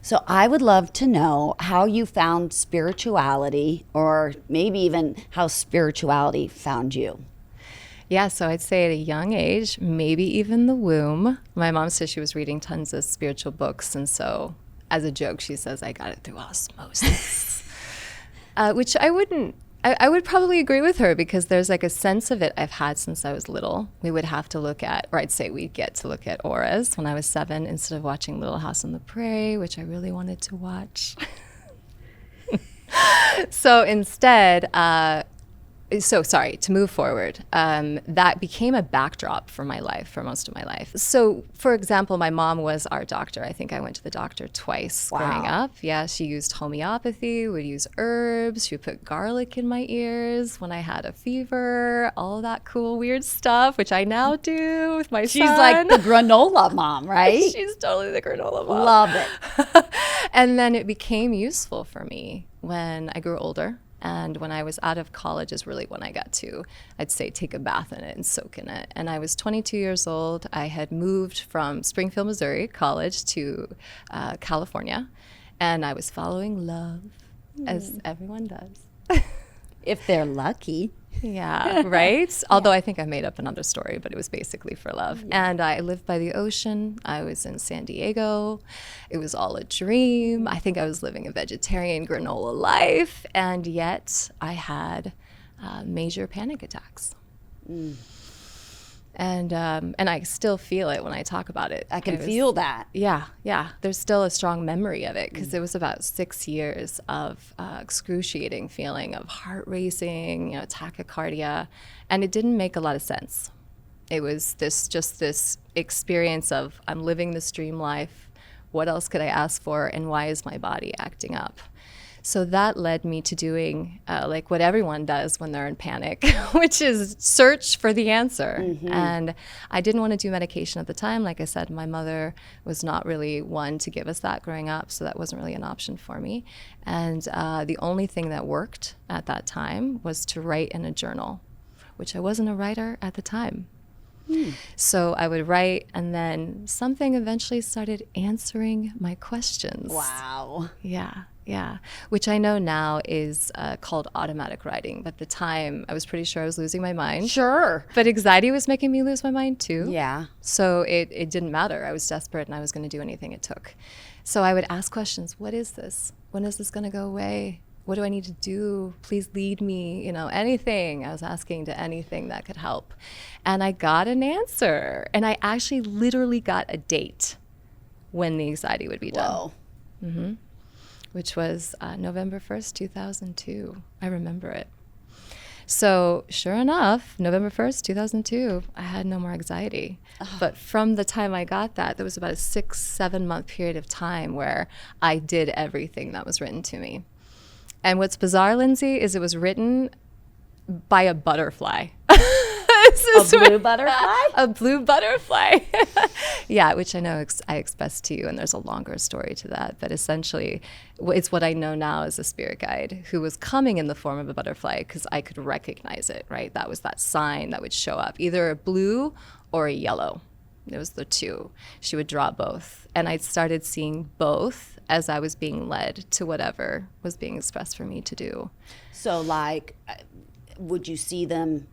So I would love to know how you found spirituality, or maybe even how spirituality found you. Yeah, so I'd say at a young age, maybe even the womb, my mom said she was reading tons of spiritual books. And so as a joke, she says, I got it through osmosis, which I wouldn't. I would probably agree with her because there's like a sense of it I've had since I was little. We would have to look at, or I'd say we'd get to look at auras when I was 7 instead of watching Little House on the Prairie, which I really wanted to watch. So instead, to move forward, that became a backdrop for my life, for most of my life. So, for example, my mom was our doctor. I think I went to the doctor twice growing up. Yeah, she used homeopathy, would use herbs. She would put garlic in my ears when I had a fever, all that cool, weird stuff, which I now do with my son. She's like the granola mom, right? She's totally the granola mom. Love it. And then it became useful for me when I grew older. And when I was out of college is really when I got to, I'd say, take a bath in it and soak in it. And I was 22 years old. I had moved from Springfield, Missouri, college to California. And I was following love, as everyone does. If they're lucky. Yeah, right? Although I think I made up another story, but it was basically for love. Yeah. And I lived by the ocean. I was in San Diego. It was all a dream. I think I was living a vegetarian granola life. And yet I had major panic attacks. And I still feel it when I talk about it. I can feel that. Yeah. There's still a strong memory of it because it was about 6 years of excruciating feeling of heart racing, tachycardia, and it didn't make a lot of sense. It was this experience of I'm living this dream life. What else could I ask for, and why is my body acting up? So that led me to doing like what everyone does when they're in panic, which is search for the answer. Mm-hmm. And I didn't want to do medication at the time. Like I said, my mother was not really one to give us that growing up, so that wasn't really an option for me. And the only thing that worked at that time was to write in a journal, which I wasn't a writer at the time. So I would write, and then something eventually started answering my questions. Wow. Yeah, which I know now is called automatic writing. But at the time, I was pretty sure I was losing my mind. Sure. But anxiety was making me lose my mind too. Yeah. So it didn't matter. I was desperate, and I was going to do anything it took. So I would ask questions. What is this? When is this going to go away? What do I need to do? Please lead me, anything. I was asking to anything that could help. And I got an answer. And I actually literally got a date when the anxiety would be done. Whoa. Mm-hmm. Which was November 1st, 2002. I remember it. So sure enough, November 1st, 2002, I had no more anxiety. Oh. But from the time I got that, there was about a 6-7 month period of time where I did everything that was written to me. And what's bizarre, Lindsay, is it was written by a butterfly. A blue butterfly? A blue butterfly. Yeah, which I know I expressed to you, and there's a longer story to that. But essentially, it's what I know now as a spirit guide who was coming in the form of a butterfly because I could recognize it, right? That was that sign that would show up, either a blue or a yellow. It was the two. She would draw both. And I started seeing both as I was being led to whatever was being expressed for me to do. So, would you see them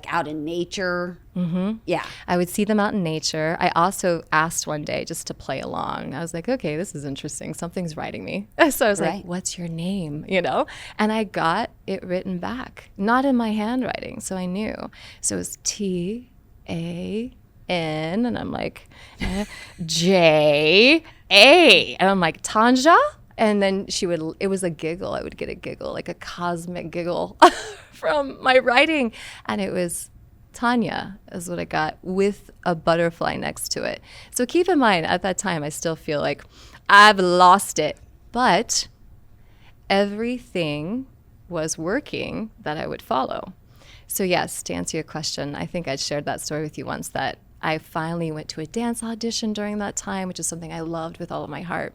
out in nature? Mm-hmm. Yeah. I would see them out in nature. I also asked one day just to play along. I was like, okay, this is interesting. Something's writing me. So I was like, what's your name? And I got it written back, not in my handwriting. So I knew. So it was T-A-N, and I'm like, J-A. And I'm like, Tanja? And then it was a giggle. I would get a giggle, like a cosmic giggle from my writing. And it was Tanya is what I got with a butterfly next to it. So keep in mind, at that time, I still feel like I've lost it. But everything was working that I would follow. So yes, to answer your question, I think I'd shared that story with you once, that I finally went to a dance audition during that time, which is something I loved with all of my heart.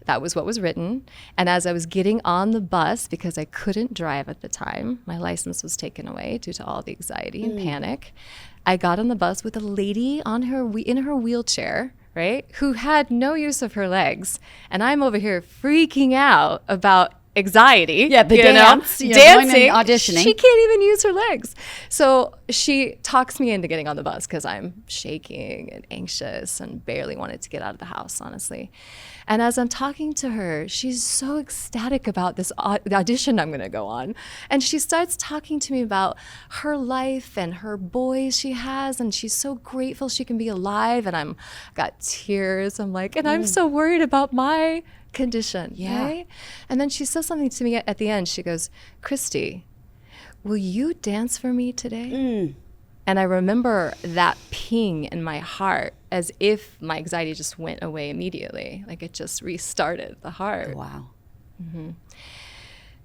That was what was written. And as I was getting on the bus, because I couldn't drive at the time, my license was taken away due to all the anxiety and panic, I got on the bus with a lady in her wheelchair, right? Who had no use of her legs. And I'm over here freaking out about anxiety. Yeah, the dance, going dancing, and auditioning. She can't even use her legs. So she talks me into getting on the bus because I'm shaking and anxious and barely wanted to get out of the house, honestly. And as I'm talking to her, she's so ecstatic about this audition I'm going to go on. And she starts talking to me about her life and her boys she has. And she's so grateful she can be alive. And I'm got tears. I'm like, and I'm so worried about my condition. Yeah. Right? And then she says something to me at the end. She goes, Christy, will you dance for me today? And I remember that ping in my heart as if my anxiety just went away immediately. Like it just restarted the heart. Wow.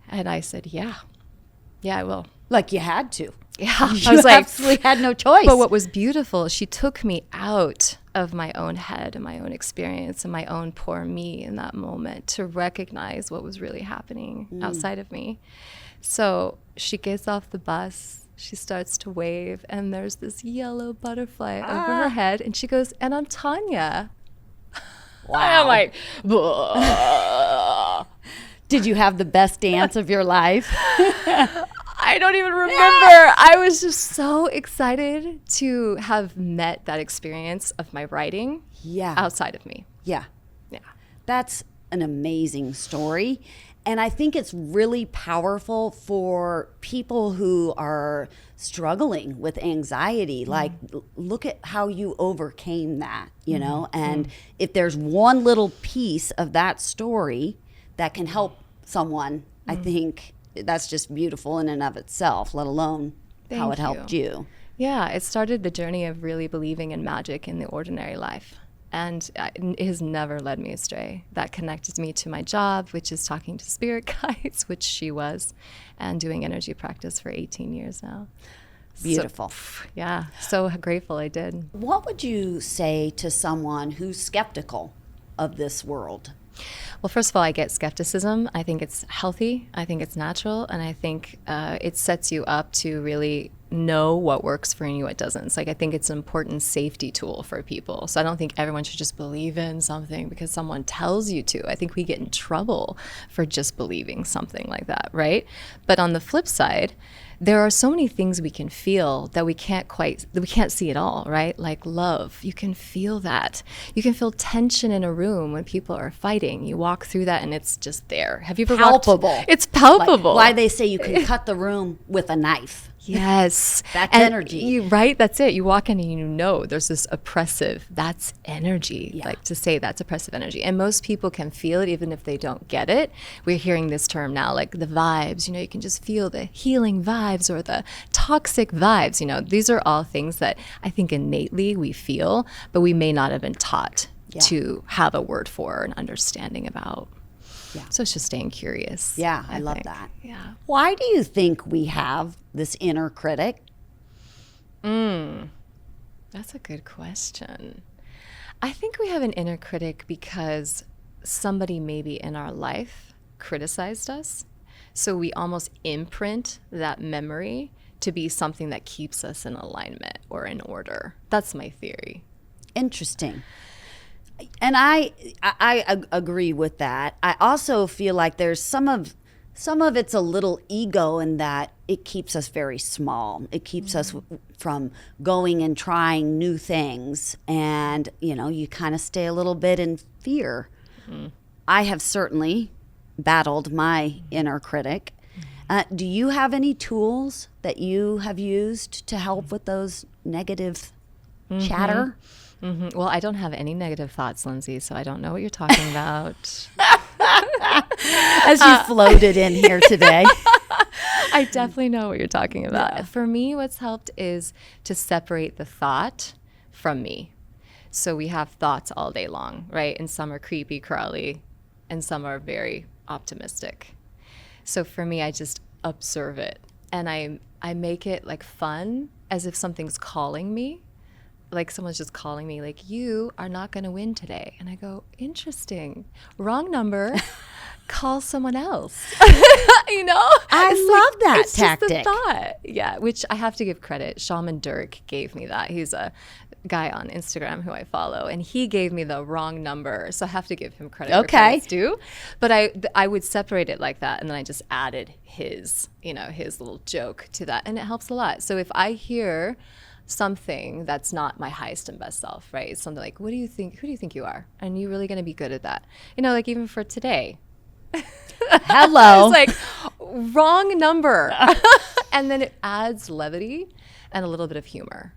And I said, yeah, I will. Like you had to. Yeah. You I was like, absolutely had no choice. but what was beautiful, she took me out of my own head and my own experience and my own poor me in that moment to recognize what was really happening outside of me. So she gets off the bus. She starts to wave, and there's this yellow butterfly over her head, and she goes, and I'm Tanya. Wow. And I'm like, Did you have the best dance of your life? I don't even remember. I was just so excited to have met that experience of my writing outside of me. Yeah. Yeah. That's an amazing story. And I think it's really powerful for people who are struggling with anxiety. Like, look at how you overcame that, you know? And if there's one little piece of that story that can help someone, I think that's just beautiful in and of itself, let alone how it helped you. Yeah, it started the journey of really believing in magic in the ordinary life. And it has never led me astray. That connected me to my job, which is talking to spirit guides, which she was, and doing energy practice for 18 years now. Beautiful. So grateful I did. What would you say to someone who's skeptical of this world? Well, first of all, I get skepticism. I think it's healthy. I think it's natural. And I think it sets you up to really know what works for you and what doesn't. It's like, I think it's an important safety tool for people. So I don't think everyone should just believe in something because someone tells you to. I think we get in trouble for just believing something like that, right? But on the flip side, there are so many things we can feel that we can't see at all, right? Like love, you can feel that. You can feel tension in a room when people are fighting. You walk through that and it's just there. Have you ever palpable? It's palpable. Like why they say you can cut the room with a knife. Yes. That's energy. Right? That's it. You walk in and you know there's this oppressive, that's energy. Yeah. Like to say that's oppressive energy. And most people can feel it even if they don't get it. We're hearing this term now, like the vibes, you can just feel the healing vibes or the toxic vibes. These are all things that I think innately we feel, but we may not have been taught to have a word for or an understanding about. Yeah. So it's just staying curious. Yeah, I love that. Yeah. Why do you think we have this inner critic? That's a good question. I think we have an inner critic because somebody maybe in our life criticized us. So we almost imprint that memory to be something that keeps us in alignment or in order. That's my theory. Interesting. And I agree with that. I also feel like there's some of it's a little ego in that it keeps us very small. It keeps us from going and trying new things. And, you kind of stay a little bit in fear. I have certainly battled my inner critic. Do you have any tools that you have used to help with those negative chatter? Well, I don't have any negative thoughts, Lindsay, so I don't know what you're talking about. As you floated in here today. I definitely know what you're talking about. Yeah. For me, what's helped is to separate the thought from me. So we have thoughts all day long, right? And some are creepy, crawly, and some are very optimistic. So for me, I just observe it. And I make it like fun, as if something's calling me. Like someone's just calling me, like, you are not going to win today. And I go, interesting. Wrong number. Call someone else. I love that it's tactic. Just a thought. Yeah, which I have to give credit. Shaman Dirk gave me that. He's a guy on Instagram who I follow, and he gave me the wrong number, so I have to give him credit Okay. where credit's due. But I would separate it like that, and then I just added his little joke to that, and it helps a lot. So if I hear something that's not my highest and best self, right? It's something like, who do you think you are? And you're really going to be good at that. Like even for today. Hello. It's like, wrong number. And then it adds levity and a little bit of humor.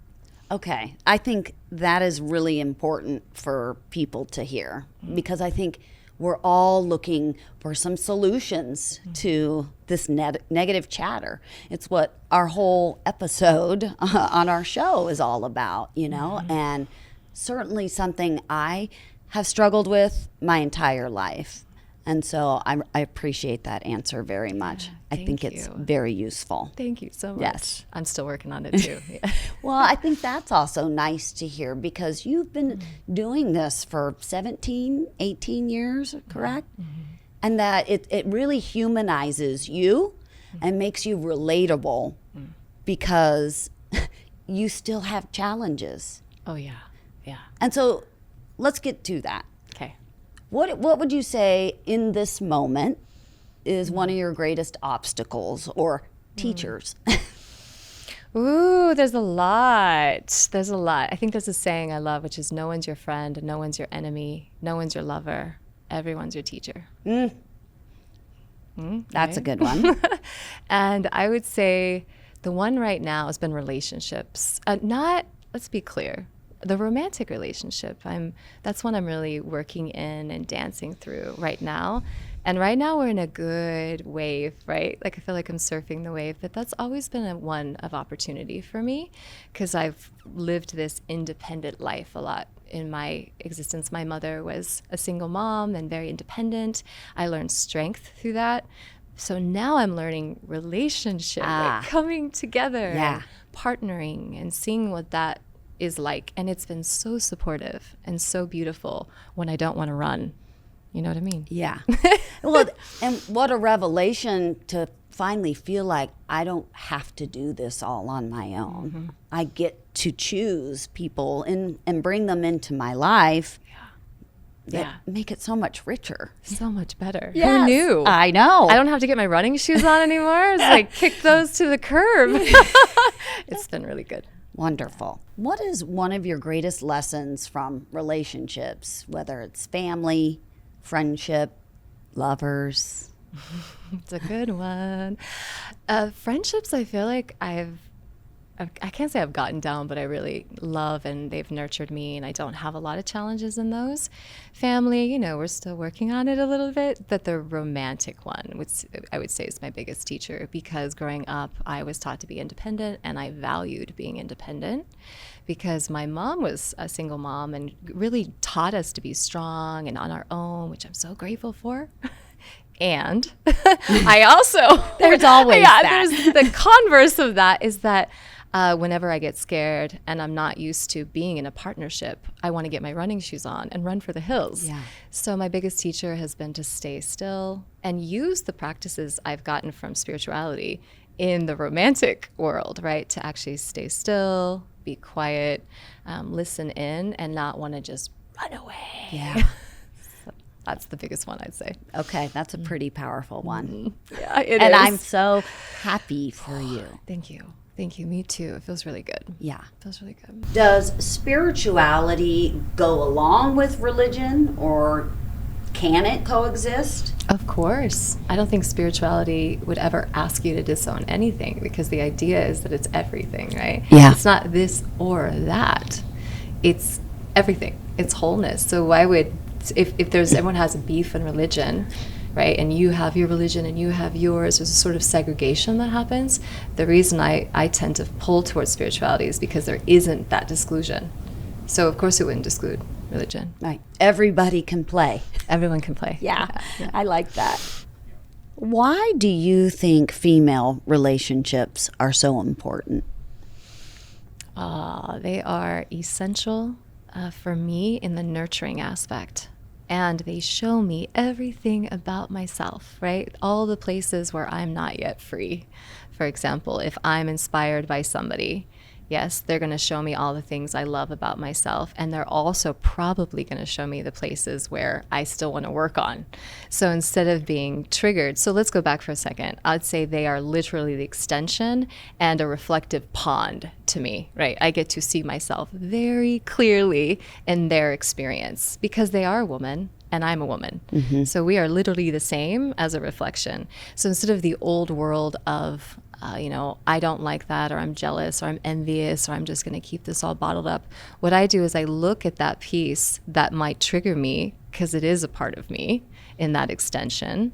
Okay. I think that is really important for people to hear, because I think we're all looking for some solutions to this negative chatter. It's what our whole episode on our show is all about, and certainly something I have struggled with my entire life. And so I appreciate that answer very much. I think it's very useful. Thank you so much. Yes. I'm still working on it too. Yeah. Well, I think that's also nice to hear, because you've been doing this for 17, 18 years, correct? Mm-hmm. And that it really humanizes you and makes you relatable, because you still have challenges. Oh, yeah. Yeah. And so let's get to that. Okay. What would you say in this moment is one of your greatest obstacles or teachers? Ooh, there's a lot. There's a lot. I think there's a saying I love, which is, no one's your friend, no one's your enemy, no one's your lover, everyone's your teacher. That's right? a good one. And I would say the one right now has been relationships. Let's be clear, the romantic relationship. That's one I'm really working in and dancing through right now. And right now we're in a good wave, right? Like I feel like I'm surfing the wave, but that's always been one of opportunity for me, because I've lived this independent life a lot in my existence. My mother was a single mom and very independent. I learned strength through that. So now I'm learning relationship, like coming together and partnering and seeing what that is like. And it's been so supportive and so beautiful when I don't want to run. You know what I mean? Yeah. Well, and what a revelation to finally feel like I don't have to do this all on my own. Mm-hmm. I get to choose people and bring them into my life. Yeah. Make it so much richer. So much better. Yes. Who knew? I know. I don't have to get my running shoes on anymore. It's like kick those to the curb. It's been really good. Wonderful. What is one of your greatest lessons from relationships, whether it's family, friendship, lovers? It's a good one. Friendships, I feel like I can't say I've gotten down, but I really love, and they've nurtured me, and I don't have a lot of challenges in those. Family, we're still working on it a little bit, but the romantic one, which I would say is my biggest teacher, because growing up, I was taught to be independent, and I valued being independent, because my mom was a single mom and really taught us to be strong and on our own, which I'm so grateful for. And I also... There's always that. There's the converse of that is that whenever I get scared and I'm not used to being in a partnership, I want to get my running shoes on and run for the hills. Yeah. So my biggest teacher has been to stay still and use the practices I've gotten from spirituality in the romantic world, right? To actually stay still, be quiet, listen in, and not want to just run away. Yeah. That's the biggest one, I'd say. Okay, that's a pretty powerful one. Yeah, it is. And I'm so happy for you. Thank you. Thank you. Me too. It feels really good. Yeah. It feels really good. Does spirituality go along with religion, or can it coexist? Of course. I don't think spirituality would ever ask you to disown anything, because the idea is that it's everything, right? Yeah. It's not this or that. It's everything. It's wholeness. So why would... If everyone has a beef in religion, right, and you have your religion and you have yours, there's a sort of segregation that happens. The reason I tend to pull towards spirituality is because there isn't that disclusion. So of course it wouldn't exclude religion. Right. Everybody can play. Everyone can play. Yeah. I like that. Why do you think female relationships are so important? They are essential for me in the nurturing aspect. And they show me everything about myself, right? All the places where I'm not yet free. For example, if I'm inspired by somebody Yes, they're going to show me all the things I love about myself. And they're also probably going to show me the places where I still want to work on. So instead of being triggered, so let's go back for a second. I'd say they are literally the extension and a reflective pond to me, right? I get to see myself very clearly in their experience because they are a woman and I'm a woman. So we are literally the same as a reflection. So instead of the old world of, I don't like that, or I'm jealous, or I'm envious, or I'm just going to keep this all bottled up. What I do is I look at that piece that might trigger me, because it is a part of me in that extension.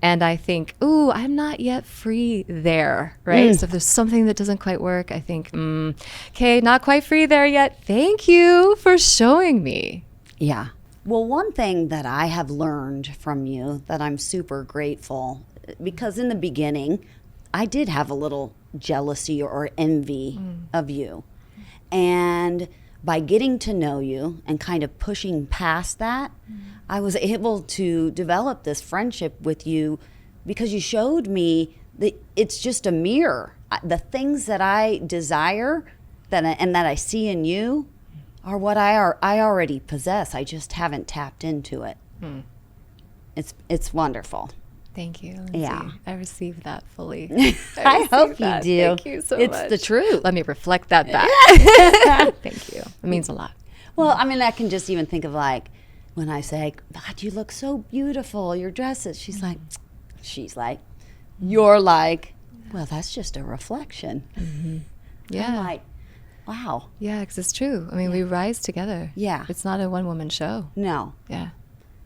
And I think, ooh, I'm not yet free there, right? So if there's something that doesn't quite work, I think, okay, not quite free there yet. Thank you for showing me. Yeah. Well, one thing that I have learned from you that I'm super grateful, because in the beginning, I did have a little jealousy or envy of you. And by getting to know you and kind of pushing past that, I was able to develop this friendship with you because you showed me that it's just a mirror. The things that I desire and that I see in you are what I already possess. I just haven't tapped into it. It's wonderful. Thank you, Lindsay. Yeah. I received that fully. I hope you that. do. Thank you so much. It's the truth. Let me reflect that back. Thank you. It means a lot. Well, I mean, I can just even think of like when I say, God, you look so beautiful, your dresses. She's like, you're like, well, that's just a reflection. Yeah. I'm like, wow. Yeah, because it's true. I mean, we rise together. Yeah. It's not a one-woman show. No. Yeah.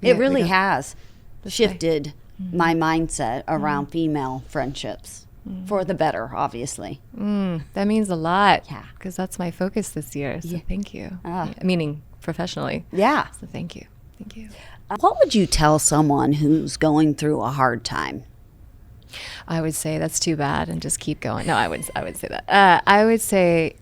It really has This way. shifted my mindset around female friendships for the better, obviously. That means a lot. Yeah. Because that's my focus this year. So thank you. Meaning professionally. Yeah. So thank you. Thank you. What would you tell someone who's going through a hard time? I would say that's too bad and just keep going. No, I would say that. I would say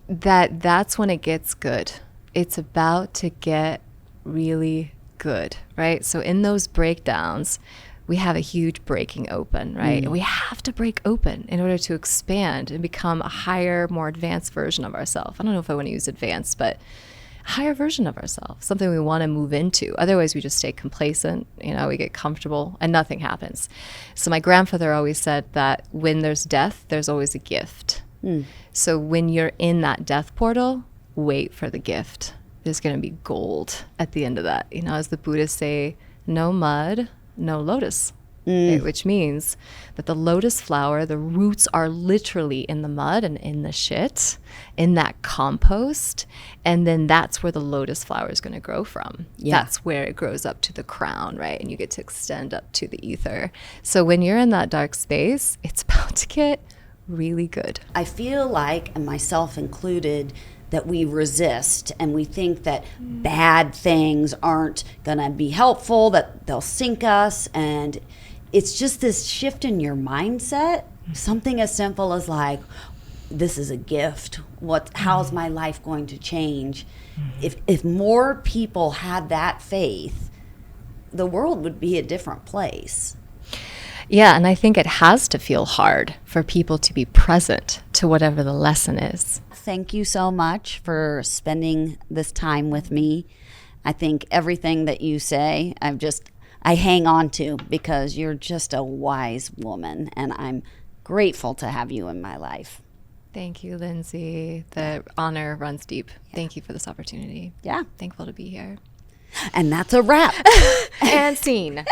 that's when it gets good. It's about to get really good, right? So in those breakdowns, we have a huge breaking open, right? And we have to break open in order to expand and become a higher, more advanced version of ourselves. I don't know if I want to use advanced, but a higher version of ourselves, something we want to move into. Otherwise, we just stay complacent, we get comfortable and nothing happens. So my grandfather always said that when there's death, there's always a gift. So when you're in that death portal, wait for the gift. There's going to be gold at the end of that. As the Buddhists say, no mud, no lotus, right? Which means that the lotus flower, the roots are literally in the mud and in the shit, in that compost. And then that's where the lotus flower is going to grow from. Yeah. That's where it grows up to the crown, right? And you get to extend up to the ether. So when you're in that dark space, it's about to get really good. I feel like, and myself included, that we resist and we think that bad things aren't going to be helpful, that they'll sink us. And it's just this shift in your mindset. Something as simple as like, this is a gift. How's my life going to change? If more people had that faith, the world would be a different place. Yeah, and I think it has to feel hard for people to be present to whatever the lesson is. Thank you so much for spending this time with me. I think everything that you say, I hang on to because you're just a wise woman, and I'm grateful to have you in my life. Thank you, Lindsay. The honor runs deep. Thank you for this opportunity. Yeah. Thankful to be here. And that's a wrap. And scene.